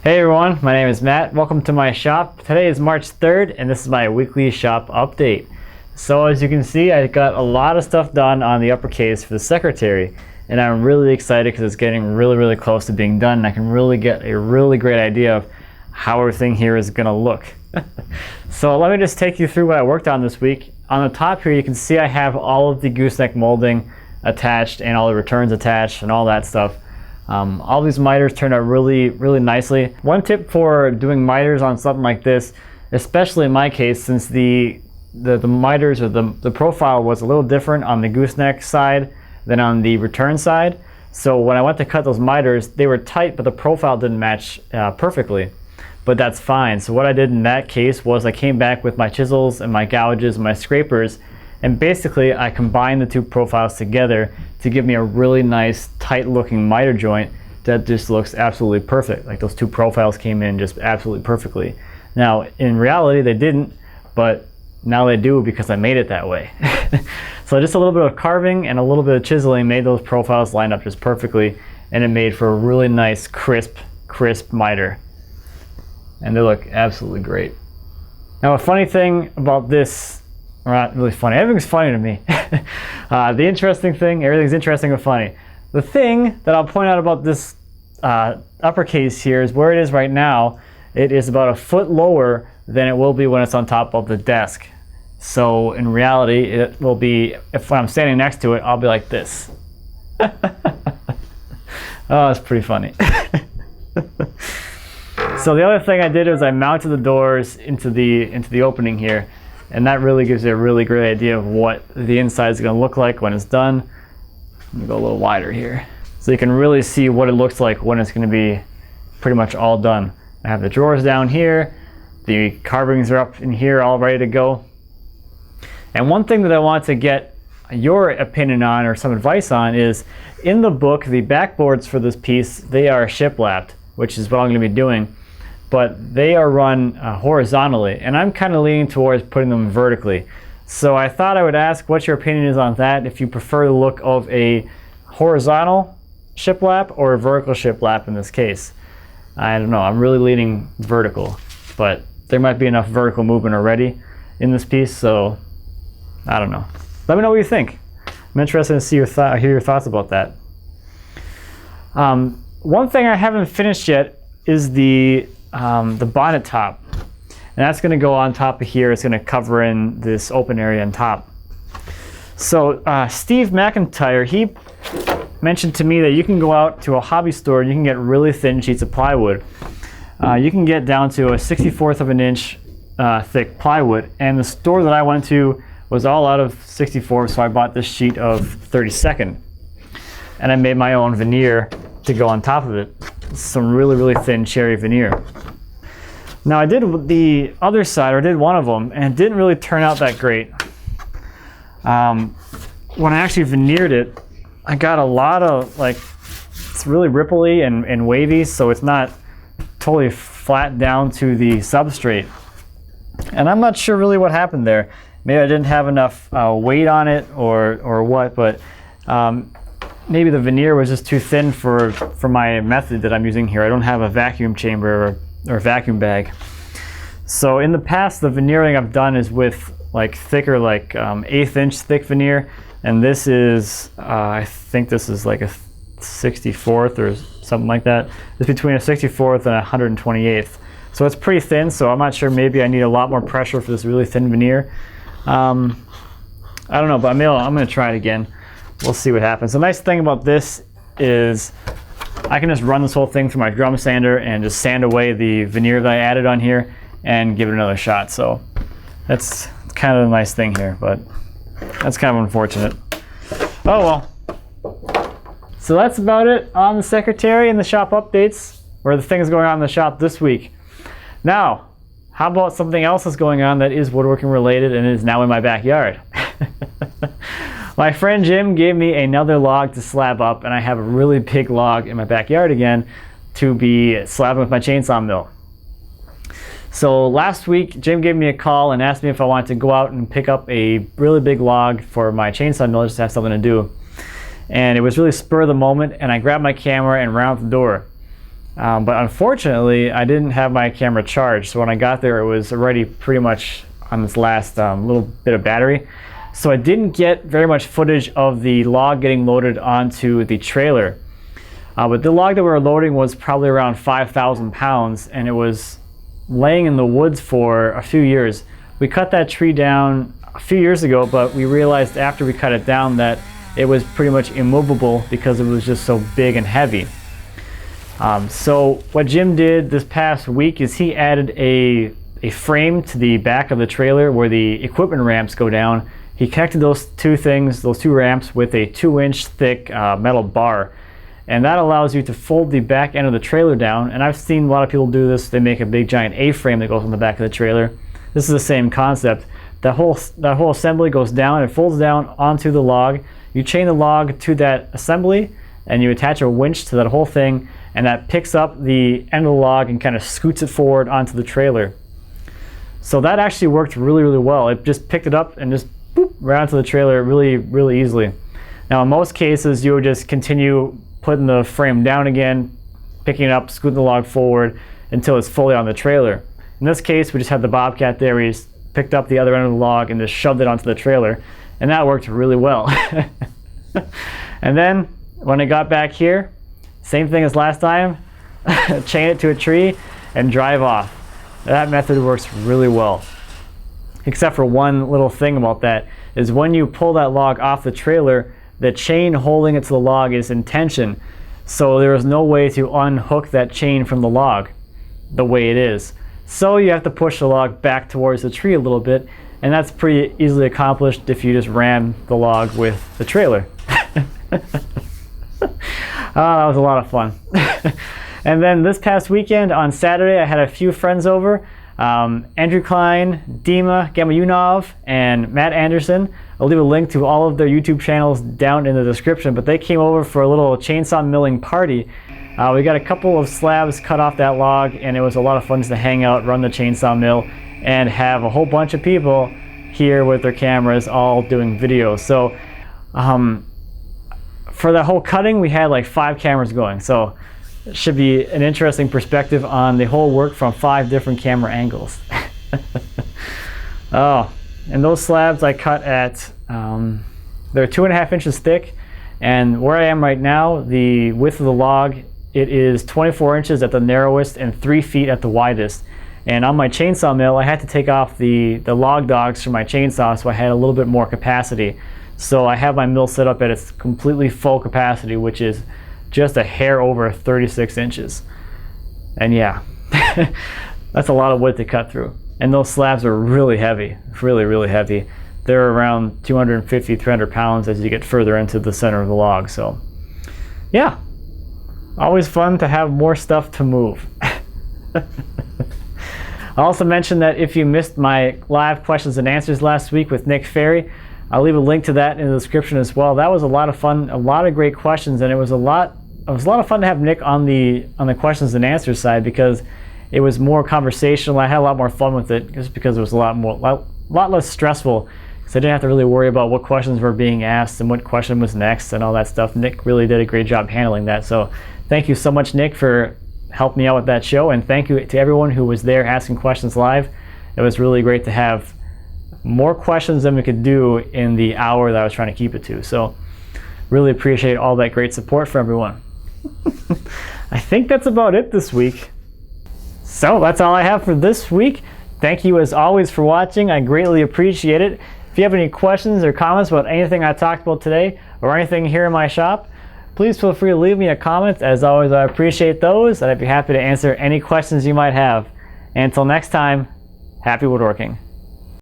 Hey everyone, my name is Matt. Welcome to my shop. Today is March 3rd and this is my weekly shop update. So as you can see, I got a lot of stuff done on the upper case for the secretary, and I'm really excited because it's getting really close to being done, and I can really get a really great idea of how everything here is going to look. So let me just take you through what I worked on this week. On the top here you can see I have all of the gooseneck molding attached and all the returns attached and all that stuff. All these miters turned out really nicely. One tip for doing miters on something like this, especially in my case, since the miters or the profile was a little different on the gooseneck side than on the return side. So when I went to cut those miters, they were tight, but the profile didn't match perfectly. But that's fine. So what I did in that case was I came back with my chisels and my gouges and my scrapers, and basically I combined the two profiles together to give me a really nice tight looking miter joint that just looks absolutely perfect. Like those two profiles came in just absolutely perfectly. Now in reality they didn't, but now they do because I made it that way. So just a little bit of carving and a little bit of chiseling made those profiles line up just perfectly, and it made for a really nice crisp miter. And they look absolutely great. Now a funny thing about this, or not really funny, everything's funny to me. The interesting thing, everything's interesting and funny. The thing that I'll point out about this uppercase here is where it is right now. It is about a foot lower than it will be when it's on top of the desk. So in reality, it will be, if I'm standing next to it, I'll be like this. Oh, it's pretty funny. So the other thing I did is I mounted the doors into the opening here, and that really gives you a really great idea of what the inside is going to look like when it's done. Let me go a little wider here, so you can really see what it looks like when it's going to be pretty much all done. I have the drawers down here, the carvings are up in here all ready to go. And one thing that I want to get your opinion on or some advice on is, in the book, the backboards for this piece, they are shiplapped, which is what I'm going to be doing. But they are run horizontally, and I'm kind of leaning towards putting them vertically. So I thought I would ask what your opinion is on that, if you prefer the look of a horizontal shiplap or a vertical shiplap in this case. I don't know, I'm really leaning vertical, but there might be enough vertical movement already in this piece, so I don't know. Let me know what you think. I'm interested to see hear your thoughts about that. One thing I haven't finished yet is the bonnet top, and that's going to go on top of here. It's going to cover in this open area on top. So Steve McIntyre, he mentioned to me that you can go out to a hobby store and you can get really thin sheets of plywood. You can get down to a 1/64 of an inch thick plywood, and the store that I went to was all out of 64, so I bought this sheet of 32nd, and I made my own veneer to go on top of it. Some really thin cherry veneer. Now I did the other side, or did one of them, and it didn't really turn out that great. When I actually veneered it, I got a lot of, like, it's really ripply and wavy, so it's not totally flat down to the substrate. And I'm not sure really what happened there. Maybe I didn't have enough weight on it or what, but maybe the veneer was just too thin for my method that I'm using here. I don't have a vacuum chamber or vacuum bag. So in the past, the veneering I've done is with like thicker, like 1/8 inch thick veneer, and this is, I think this is like a 64th or something like that. It's between a 64th and a 128th. So it's pretty thin, so I'm not sure, maybe I need a lot more pressure for this really thin veneer. I don't know, but I'm going to try it again. We'll see what happens. The nice thing about this is I can just run this whole thing through my drum sander and just sand away the veneer that I added on here and give it another shot. So that's kind of a nice thing here, but that's kind of unfortunate. Oh well. So that's about it on the secretary and the shop updates, or the things going on in the shop this week. Now, how about something else that's going on that is woodworking related and is now in my backyard? My friend Jim gave me another log to slab up, and I have a really big log in my backyard again to be slabbing with my chainsaw mill. So last week, Jim gave me a call and asked me if I wanted to go out and pick up a really big log for my chainsaw mill, just to have something to do. And it was really spur of the moment, and I grabbed my camera and ran out the door. But unfortunately, I didn't have my camera charged. So when I got there, it was already pretty much on this last little bit of battery. So I didn't get very much footage of the log getting loaded onto the trailer. But the log that we were loading was probably around 5,000 pounds, and it was laying in the woods for a few years. We cut that tree down a few years ago, but we realized after we cut it down that it was pretty much immovable because it was just so big and heavy. So what Jim did this past week is he added a frame to the back of the trailer where the equipment ramps go down. He connected those two ramps with a 2-inch thick metal bar. And that allows you to fold the back end of the trailer down. And I've seen a lot of people do this. They make a big giant A-frame that goes on the back of the trailer. This is the same concept. That whole assembly goes down, it folds down onto the log. You chain the log to that assembly and you attach a winch to that whole thing, and that picks up the end of the log and kind of scoots it forward onto the trailer. So that actually worked really, really well. It just picked it up and just boop, right onto the trailer really, really easily. Now in most cases you would just continue putting the frame down again, picking it up, scooting the log forward until it's fully on the trailer. In this case, we just had the Bobcat there. We just picked up the other end of the log and just shoved it onto the trailer, and that worked really well. And then when I got back here, same thing as last time, chain it to a tree and drive off. That method works really well. Except for one little thing about that, is when you pull that log off the trailer, the chain holding it to the log is in tension, so there is no way to unhook that chain from the log the way it is. So you have to push the log back towards the tree a little bit, and that's pretty easily accomplished if you just ram the log with the trailer. That was a lot of fun. And then this past weekend on Saturday, I had a few friends over. Andrew Klein, Dima Gamayunov, and Matt Anderson. I'll leave a link to all of their YouTube channels down in the description, but they came over for a little chainsaw milling party. We got a couple of slabs cut off that log, and it was a lot of fun just to hang out, run the chainsaw mill, and have a whole bunch of people here with their cameras all doing videos. So for the whole cutting, we had like 5 cameras going. So it should be an interesting perspective on the whole work from 5 different camera angles. Oh, and those slabs I cut at, they're 2.5 inches thick, and where I am right now, the width of the log, it is 24 inches at the narrowest and 3 feet at the widest. And on my chainsaw mill, I had to take off the log dogs from my chainsaw, so I had a little bit more capacity. So I have my mill set up at its completely full capacity, which is just a hair over 36 inches. And yeah, that's a lot of wood to cut through. And those slabs are really heavy, really, really heavy. They're around 250, 300 pounds as you get further into the center of the log. So yeah, always fun to have more stuff to move. I also mentioned that if you missed my live questions and answers last week with Nick Ferry, I'll leave a link to that in the description as well. That was a lot of fun, a lot of great questions, and it was a lot of fun to have Nick on the questions and answers side, because it was more conversational. I had a lot more fun with it just because it was a lot less stressful, because I didn't have to really worry about what questions were being asked and what question was next and all that stuff. Nick really did a great job handling that. So thank you so much, Nick, for helping me out with that show, and thank you to everyone who was there asking questions live. It was really great to have more questions than we could do in the hour that I was trying to keep it to. So really appreciate all that great support from everyone. I think that's about it this week. So that's all I have for this week. Thank you as always for watching. I greatly appreciate it. If you have any questions or comments about anything I talked about today or anything here in my shop, please feel free to leave me a comment. As always, I appreciate those, and I'd be happy to answer any questions you might have. And until next time, happy woodworking.